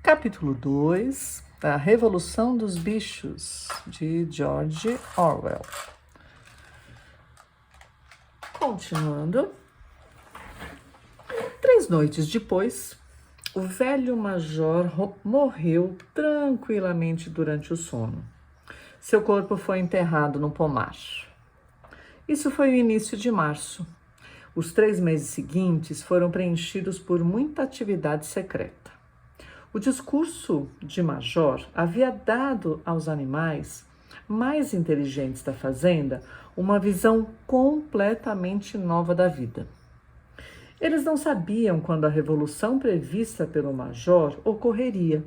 Capítulo 2, A Revolução dos Bichos, de George Orwell. Continuando. 3 noites depois, o velho major morreu tranquilamente durante o sono. Seu corpo foi enterrado no pomar. Isso foi o início de março. Os 3 meses seguintes foram preenchidos por muita atividade secreta. O discurso de Major havia dado aos animais mais inteligentes da fazenda uma visão completamente nova da vida. Eles não sabiam quando a revolução prevista pelo Major ocorreria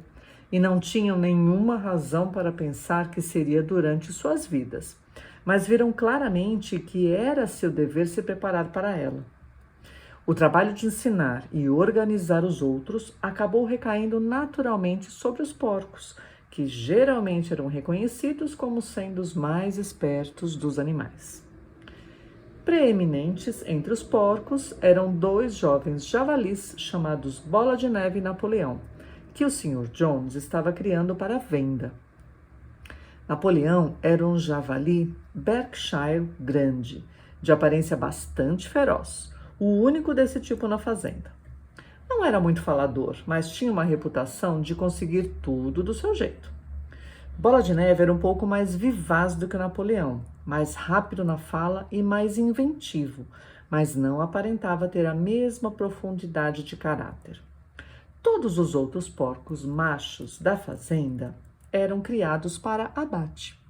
e não tinham nenhuma razão para pensar que seria durante suas vidas, mas viram claramente que era seu dever se preparar para ela. O trabalho de ensinar e organizar os outros acabou recaindo naturalmente sobre os porcos, que geralmente eram reconhecidos como sendo os mais espertos dos animais. Preeminentes entre os porcos eram 2 jovens javalis chamados Bola de Neve e Napoleão, que o Sr. Jones estava criando para venda. Napoleão era um javali Berkshire grande, de aparência bastante feroz, o único desse tipo na fazenda. Não era muito falador, mas tinha uma reputação de conseguir tudo do seu jeito. Bola de Neve era um pouco mais vivaz do que Napoleão, mais rápido na fala e mais inventivo, mas não aparentava ter a mesma profundidade de caráter. Todos os outros porcos machos da fazenda eram criados para abate.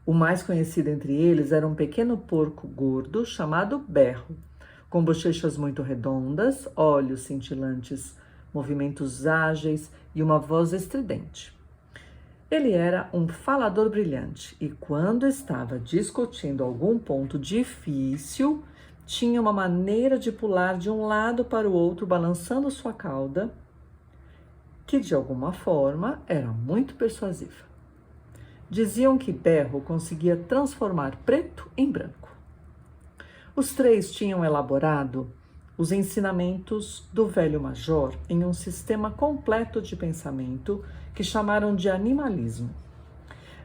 O mais conhecido entre eles era um pequeno porco gordo chamado Berro, com bochechas muito redondas, olhos cintilantes, movimentos ágeis e uma voz estridente. Ele era um falador brilhante e, quando estava discutindo algum ponto difícil, tinha uma maneira de pular de um lado para o outro, balançando sua cauda, que de alguma forma era muito persuasiva. Diziam que Berro conseguia transformar preto em branco. Os 3 tinham elaborado os ensinamentos do velho major em um sistema completo de pensamento que chamaram de animalismo.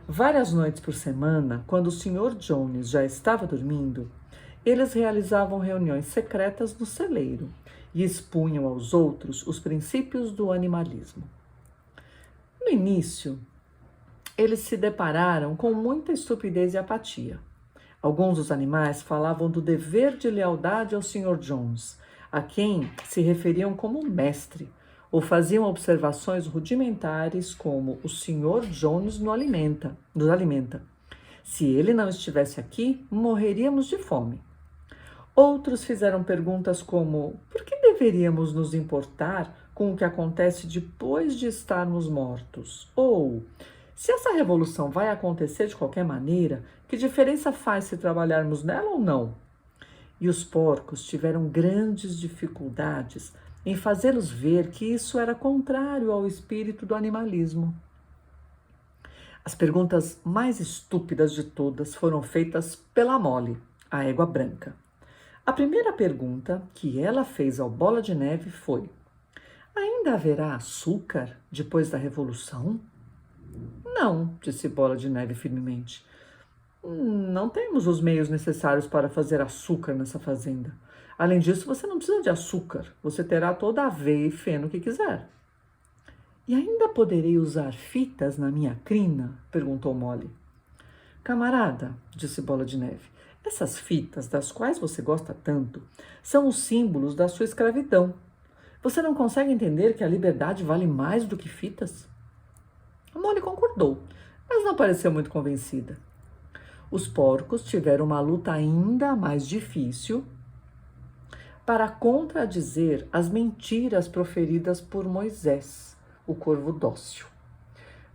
Várias noites por semana, quando o Sr. Jones já estava dormindo, eles realizavam reuniões secretas no celeiro e expunham aos outros os princípios do animalismo. No início, eles se depararam com muita estupidez e apatia. Alguns dos animais falavam do dever de lealdade ao Sr. Jones, a quem se referiam como mestre, ou faziam observações rudimentares como o Sr. Jones nos alimenta. Se ele não estivesse aqui, morreríamos de fome. Outros fizeram perguntas como: por que deveríamos nos importar com o que acontece depois de estarmos mortos? Ou: se essa revolução vai acontecer de qualquer maneira, que diferença faz se trabalharmos nela ou não? E os porcos tiveram grandes dificuldades em fazê-los ver que isso era contrário ao espírito do animalismo. As perguntas mais estúpidas de todas foram feitas pela Molly, a égua branca. A primeira pergunta que ela fez ao Bola de Neve foi: ainda haverá açúcar depois da revolução? Não, disse Bola de Neve firmemente. Não temos os meios necessários para fazer açúcar nessa fazenda. Além disso, você não precisa de açúcar. Você terá toda a aveia e feno que quiser. E ainda poderei usar fitas na minha crina? Perguntou Molly. Camarada, disse Bola de Neve, essas fitas, das quais você gosta tanto, são os símbolos da sua escravidão. Você não consegue entender que a liberdade vale mais do que fitas? Molly concordou, mas não pareceu muito convencida. Os porcos tiveram uma luta ainda mais difícil para contradizer as mentiras proferidas por Moisés, o corvo dócil.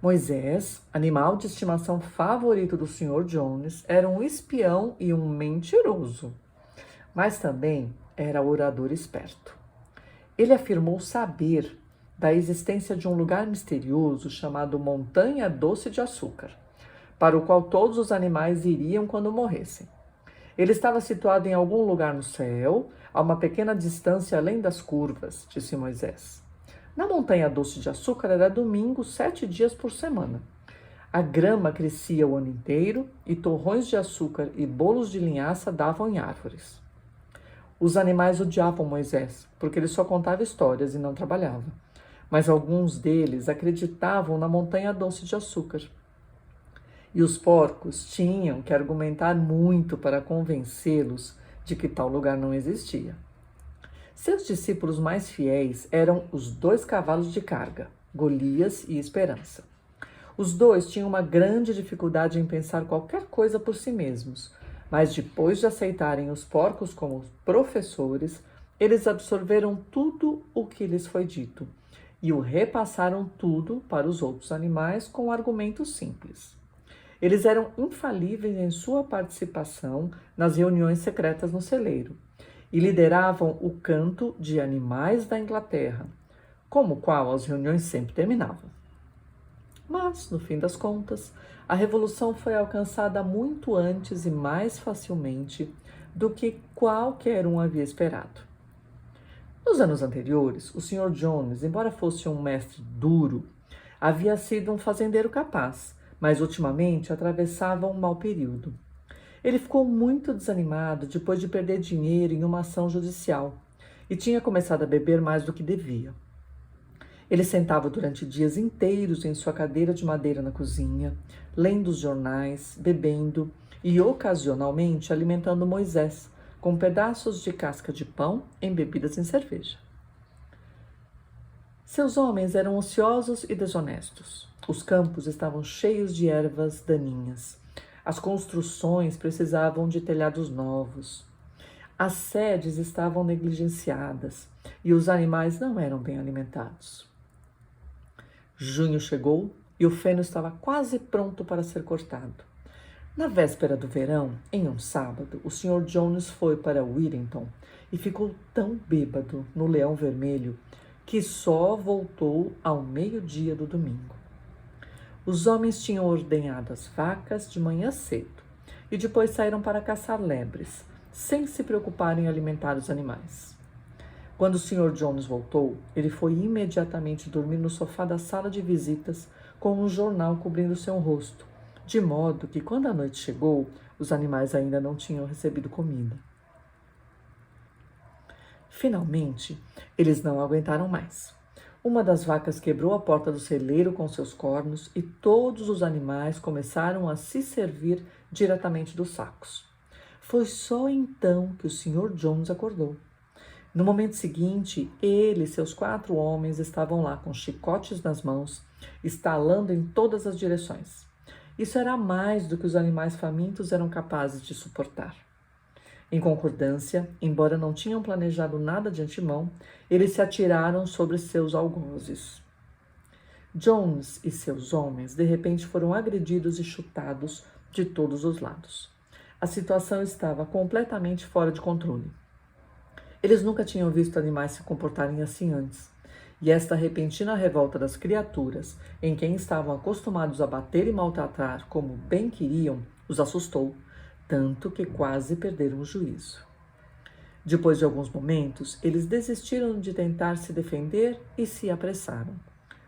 Moisés, animal de estimação favorito do Sr. Jones, era um espião e um mentiroso, mas também era orador esperto. Ele afirmou saber da existência de um lugar misterioso chamado Montanha Doce de Açúcar, para o qual todos os animais iriam quando morressem. Ele estava situado em algum lugar no céu, a uma pequena distância além das curvas, disse Moisés. Na montanha doce de açúcar era domingo, 7 dias por semana. A grama crescia o ano inteiro e torrões de açúcar e bolos de linhaça davam em árvores. Os animais odiavam Moisés, porque ele só contava histórias e não trabalhava. Mas alguns deles acreditavam na montanha doce de açúcar. E os porcos tinham que argumentar muito para convencê-los de que tal lugar não existia. Seus discípulos mais fiéis eram os 2 cavalos de carga, Golias e Esperança. Os 2 tinham uma grande dificuldade em pensar qualquer coisa por si mesmos, mas depois de aceitarem os porcos como professores, eles absorveram tudo o que lhes foi dito e o repassaram tudo para os outros animais com argumentos simples. Eles eram infalíveis em sua participação nas reuniões secretas no celeiro e lideravam o canto de animais da Inglaterra, como o qual as reuniões sempre terminavam. Mas, no fim das contas, a revolução foi alcançada muito antes e mais facilmente do que qualquer um havia esperado. Nos anos anteriores, o Sr. Jones, embora fosse um mestre duro, havia sido um fazendeiro capaz, mas ultimamente atravessava um mau período. Ele ficou muito desanimado depois de perder dinheiro em uma ação judicial e tinha começado a beber mais do que devia. Ele sentava durante dias inteiros em sua cadeira de madeira na cozinha, lendo os jornais, bebendo e ocasionalmente alimentando Moisés com pedaços de casca de pão embebidas em cerveja. Seus homens eram ociosos e desonestos. Os campos estavam cheios de ervas daninhas. As construções precisavam de telhados novos. As sedes estavam negligenciadas e os animais não eram bem alimentados. Junho chegou e o feno estava quase pronto para ser cortado. Na véspera do verão, em um sábado, o Sr. Jones foi para Whittington e ficou tão bêbado no Leão Vermelho que só voltou ao meio-dia do domingo. Os homens tinham ordenhado as vacas de manhã cedo e depois saíram para caçar lebres, sem se preocupar em alimentar os animais. Quando o Sr. Jones voltou, ele foi imediatamente dormir no sofá da sala de visitas com um jornal cobrindo seu rosto, de modo que quando a noite chegou, os animais ainda não tinham recebido comida. Finalmente, eles não aguentaram mais. Uma das vacas quebrou a porta do celeiro com seus cornos e todos os animais começaram a se servir diretamente dos sacos. Foi só então que o Sr. Jones acordou. No momento seguinte, ele e seus 4 homens estavam lá com chicotes nas mãos, estalando em todas as direções. Isso era mais do que os animais famintos eram capazes de suportar. Em concordância, embora não tinham planejado nada de antemão, eles se atiraram sobre seus algozes. Jones e seus homens, de repente, foram agredidos e chutados de todos os lados. A situação estava completamente fora de controle. Eles nunca tinham visto animais se comportarem assim antes, e esta repentina revolta das criaturas, em quem estavam acostumados a bater e maltratar como bem queriam, os assustou, tanto que quase perderam o juízo. Depois de alguns momentos, eles desistiram de tentar se defender e se apressaram.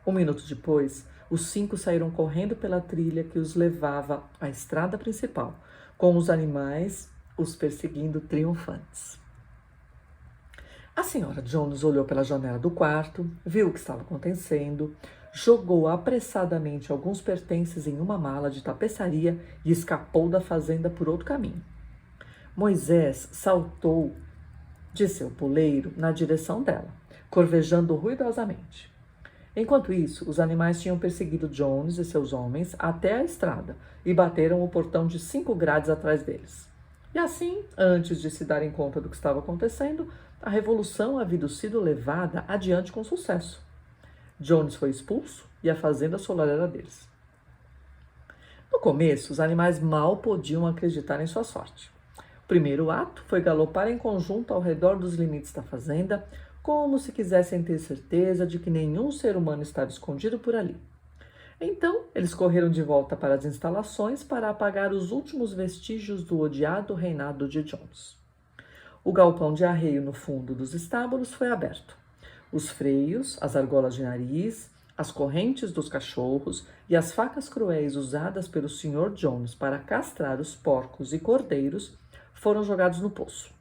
1 minuto depois, os 5 saíram correndo pela trilha que os levava à estrada principal, com os animais os perseguindo triunfantes. A senhora Jones olhou pela janela do quarto, viu o que estava acontecendo, jogou apressadamente alguns pertences em uma mala de tapeçaria e escapou da fazenda por outro caminho. Moisés saltou de seu puleiro na direção dela, corvejando ruidosamente. Enquanto isso, os animais tinham perseguido Jones e seus homens até a estrada e bateram o portão de 5 grades atrás deles. E assim, antes de se darem conta do que estava acontecendo, a revolução havia sido levada adiante com sucesso. Jones foi expulso e a fazenda solar era deles. No começo, os animais mal podiam acreditar em sua sorte. O primeiro ato foi galopar em conjunto ao redor dos limites da fazenda, como se quisessem ter certeza de que nenhum ser humano estava escondido por ali. Então, eles correram de volta para as instalações para apagar os últimos vestígios do odiado reinado de Jones. O galpão de arreio no fundo dos estábulos foi aberto. Os freios, as argolas de nariz, as correntes dos cachorros e as facas cruéis usadas pelo Sr. Jones para castrar os porcos e cordeiros foram jogados no poço.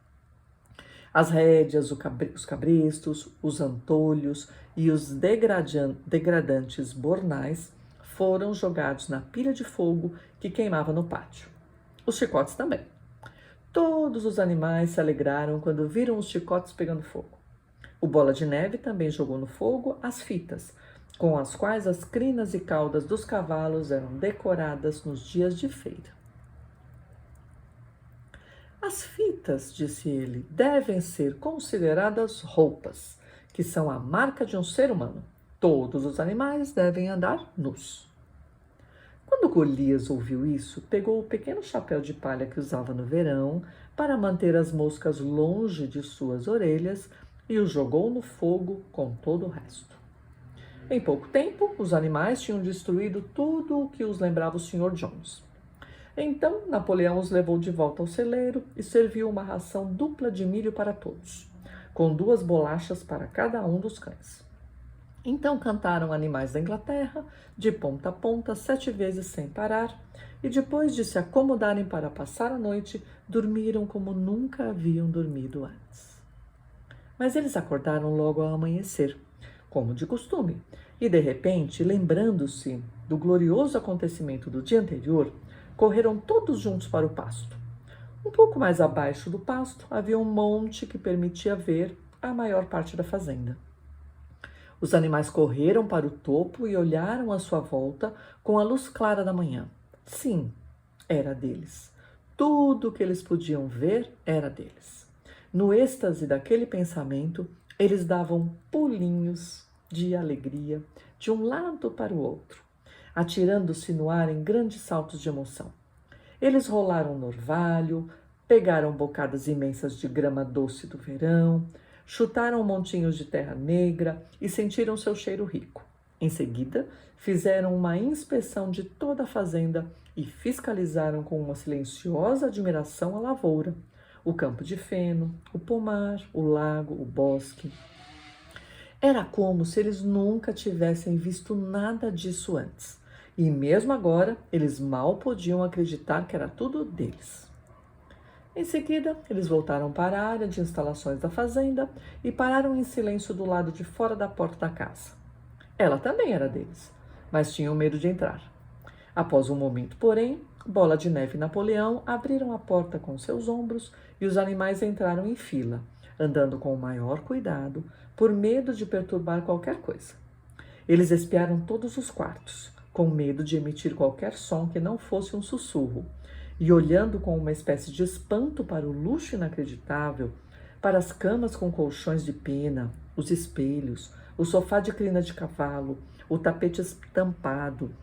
As rédeas, os cabrestos, os antolhos e os degradantes bornais foram jogados na pilha de fogo que queimava no pátio. Os chicotes também. Todos os animais se alegraram quando viram os chicotes pegando fogo. O Bola de Neve também jogou no fogo as fitas, com as quais as crinas e caudas dos cavalos eram decoradas nos dias de feira. As fitas, disse ele, devem ser consideradas roupas, que são a marca de um ser humano. Todos os animais devem andar nus. Quando Golias ouviu isso, pegou o pequeno chapéu de palha que usava no verão para manter as moscas longe de suas orelhas e o jogou no fogo com todo o resto. Em pouco tempo, os animais tinham destruído tudo o que os lembrava o Sr. Jones. Então, Napoleão os levou de volta ao celeiro e serviu uma ração dupla de milho para todos, com 2 bolachas para cada um dos cães. Então cantaram animais da Inglaterra, de ponta a ponta, 7 vezes sem parar, e depois de se acomodarem para passar a noite, dormiram como nunca haviam dormido antes. Mas eles acordaram logo ao amanhecer, como de costume, e de repente, lembrando-se do glorioso acontecimento do dia anterior, correram todos juntos para o pasto. Um pouco mais abaixo do pasto havia um monte que permitia ver a maior parte da fazenda. Os animais correram para o topo e olharam à sua volta com a luz clara da manhã. Sim, era deles. Tudo o que eles podiam ver era deles. No êxtase daquele pensamento, eles davam pulinhos de alegria de um lado para o outro, atirando-se no ar em grandes saltos de emoção. Eles rolaram no orvalho, pegaram bocadas imensas de grama doce do verão, chutaram montinhos de terra negra e sentiram seu cheiro rico. Em seguida, fizeram uma inspeção de toda a fazenda e fiscalizaram com uma silenciosa admiração a lavoura, o campo de feno, o pomar, o lago, o bosque. Era como se eles nunca tivessem visto nada disso antes. E mesmo agora, eles mal podiam acreditar que era tudo deles. Em seguida, eles voltaram para a área de instalações da fazenda e pararam em silêncio do lado de fora da porta da casa. Ela também era deles, mas tinham medo de entrar. Após um momento, porém, Bola de Neve e Napoleão abriram a porta com seus ombros e os animais entraram em fila, andando com o maior cuidado, por medo de perturbar qualquer coisa. Eles espiaram todos os quartos, com medo de emitir qualquer som que não fosse um sussurro, e olhando com uma espécie de espanto para o luxo inacreditável, para as camas com colchões de pena, os espelhos, o sofá de crina de cavalo, o tapete estampado,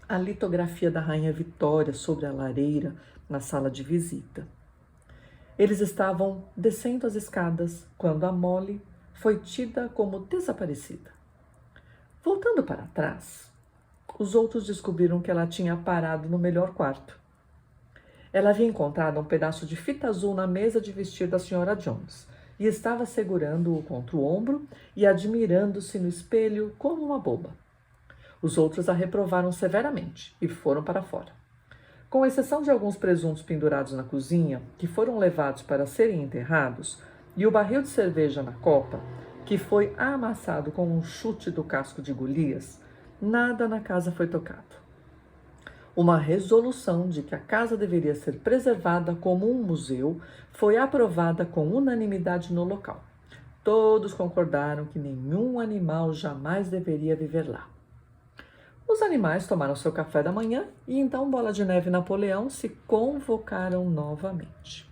a litografia da Rainha Vitória sobre a lareira na sala de visita. Eles estavam descendo as escadas quando a Molly foi tida como desaparecida. Voltando para trás, os outros descobriram que ela tinha parado no melhor quarto. Ela havia encontrado um pedaço de fita azul na mesa de vestir da Sra. Jones e estava segurando-o contra o ombro e admirando-se no espelho como uma boba. Os outros a reprovaram severamente e foram para fora. Com exceção de alguns presuntos pendurados na cozinha, que foram levados para serem enterrados, e o barril de cerveja na copa, que foi amassado com um chute do casco de Golias, nada na casa foi tocado. Uma resolução de que a casa deveria ser preservada como um museu foi aprovada com unanimidade no local. Todos concordaram que nenhum animal jamais deveria viver lá. Os animais tomaram seu café da manhã e então Bola de Neve e Napoleão se convocaram novamente.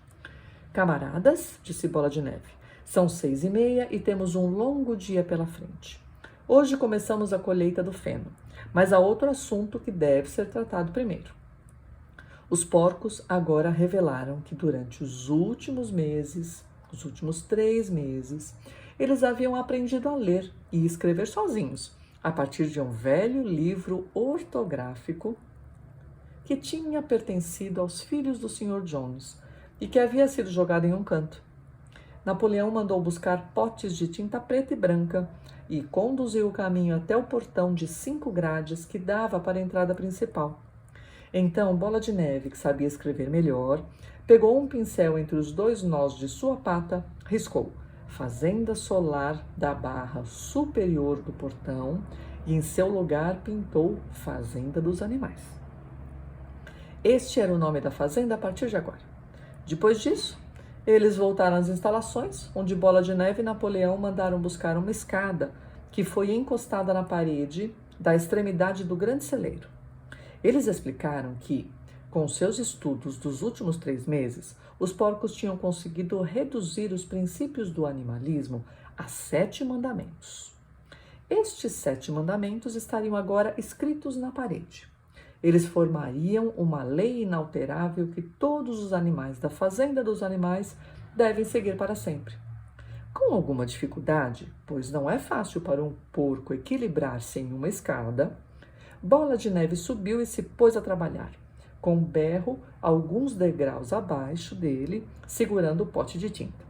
Camaradas, disse Bola de Neve, são 6h30 e temos um longo dia pela frente. Hoje começamos a colheita do feno, mas há outro assunto que deve ser tratado primeiro. Os porcos agora revelaram que durante os últimos 3 meses, eles haviam aprendido a ler e escrever sozinhos, a partir de um velho livro ortográfico que tinha pertencido aos filhos do Sr. Jones e que havia sido jogado em um canto. Napoleão mandou buscar potes de tinta preta e branca e conduziu o caminho até o portão de 5 grades que dava para a entrada principal. Então, Bola de Neve, que sabia escrever melhor, pegou um pincel entre os 2 nós de sua pata, riscou Fazenda Solar da Barra Superior do portão e em seu lugar pintou Fazenda dos Animais. Este era o nome da fazenda a partir de agora. Depois disso, eles voltaram às instalações, onde Bola de Neve e Napoleão mandaram buscar uma escada que foi encostada na parede da extremidade do grande celeiro. Eles explicaram que, com seus estudos dos últimos 3 meses, os porcos tinham conseguido reduzir os princípios do animalismo a 7 mandamentos. Estes 7 mandamentos estariam agora escritos na parede. Eles formariam uma lei inalterável que todos os animais da Fazenda dos Animais devem seguir para sempre. Com alguma dificuldade, pois não é fácil para um porco equilibrar-se em uma escada, Bola de Neve subiu e se pôs a trabalhar, com um berro alguns degraus abaixo dele, segurando o pote de tinta.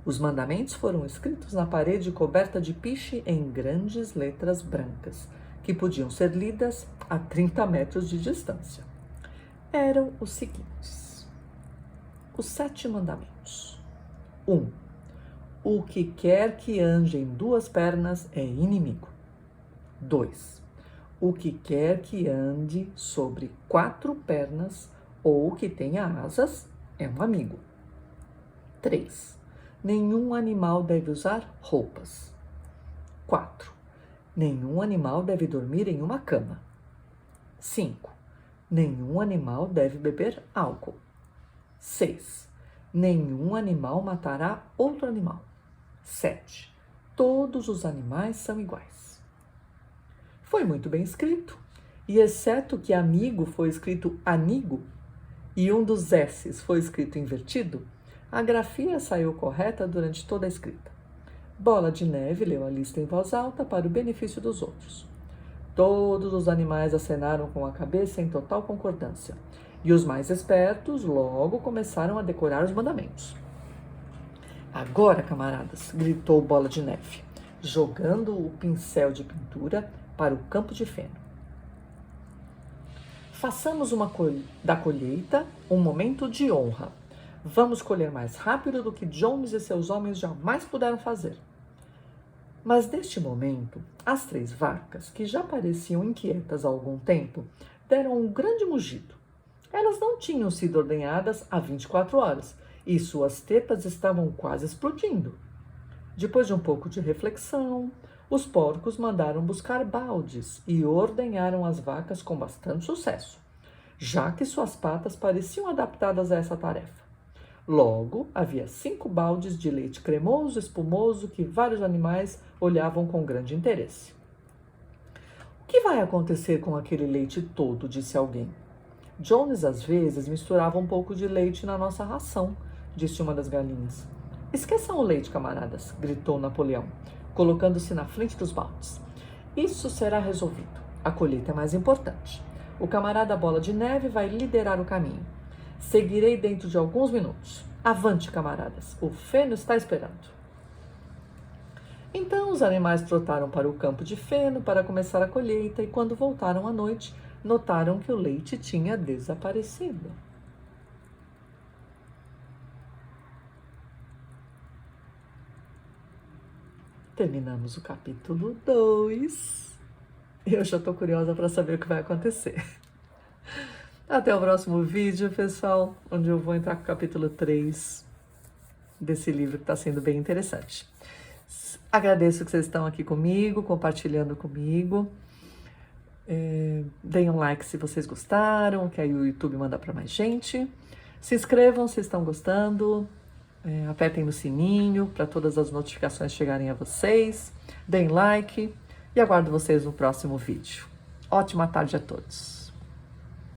Os mandamentos foram escritos na parede coberta de piche em grandes letras brancas, que podiam ser lidas a 30 metros de distância. Eram os seguintes: os 7 mandamentos. 1. O que quer que ande em 2 pernas é inimigo. 2. O que quer que ande sobre 4 pernas ou que tenha asas é um amigo. 3. Nenhum animal deve usar roupas. 4. Nenhum animal deve dormir em uma cama. 5. Nenhum animal deve beber álcool. 6. Nenhum animal matará outro animal. 7. Todos os animais são iguais. Foi muito bem escrito, e exceto que amigo foi escrito anigo e um dos S's foi escrito invertido, a grafia saiu correta durante toda a escrita. Bola de Neve leu a lista em voz alta para o benefício dos outros. Todos os animais acenaram com a cabeça em total concordância, e os mais espertos logo começaram a decorar os mandamentos. Agora, camaradas, gritou Bola de Neve, jogando o pincel de pintura para o campo de feno. Façamos da colheita um momento de honra. Vamos colher mais rápido do que Jones e seus homens jamais puderam fazer. Mas neste momento, as 3 vacas, que já pareciam inquietas há algum tempo, deram um grande mugido. Elas não tinham sido ordenhadas há 24 horas e suas tetas estavam quase explodindo. Depois de um pouco de reflexão, os porcos mandaram buscar baldes e ordenharam as vacas com bastante sucesso, já que suas patas pareciam adaptadas a essa tarefa. Logo, havia 5 baldes de leite cremoso, espumoso, que vários animais olhavam com grande interesse. O que vai acontecer com aquele leite todo? Disse alguém. Jones, às vezes, misturava um pouco de leite na nossa ração, disse uma das galinhas. Esqueçam o leite, camaradas, gritou Napoleão, colocando-se na frente dos baldes. Isso será resolvido. A colheita é mais importante. O camarada Bola de Neve vai liderar o caminho. Seguirei dentro de alguns minutos. Avante, camaradas. O feno está esperando. Então os animais trotaram para o campo de feno para começar a colheita e quando voltaram à noite, notaram que o leite tinha desaparecido. Terminamos o capítulo 2. Eu já estou curiosa para saber o que vai acontecer. Até o próximo vídeo, pessoal, onde eu vou entrar com o capítulo 3 desse livro que está sendo bem interessante. Agradeço que vocês estão aqui comigo, compartilhando comigo. Deem um like se vocês gostaram, que aí o YouTube manda para mais gente. Se inscrevam se estão gostando. Apertem no sininho para todas as notificações chegarem a vocês. Deem like e aguardo vocês no próximo vídeo. Ótima tarde a todos.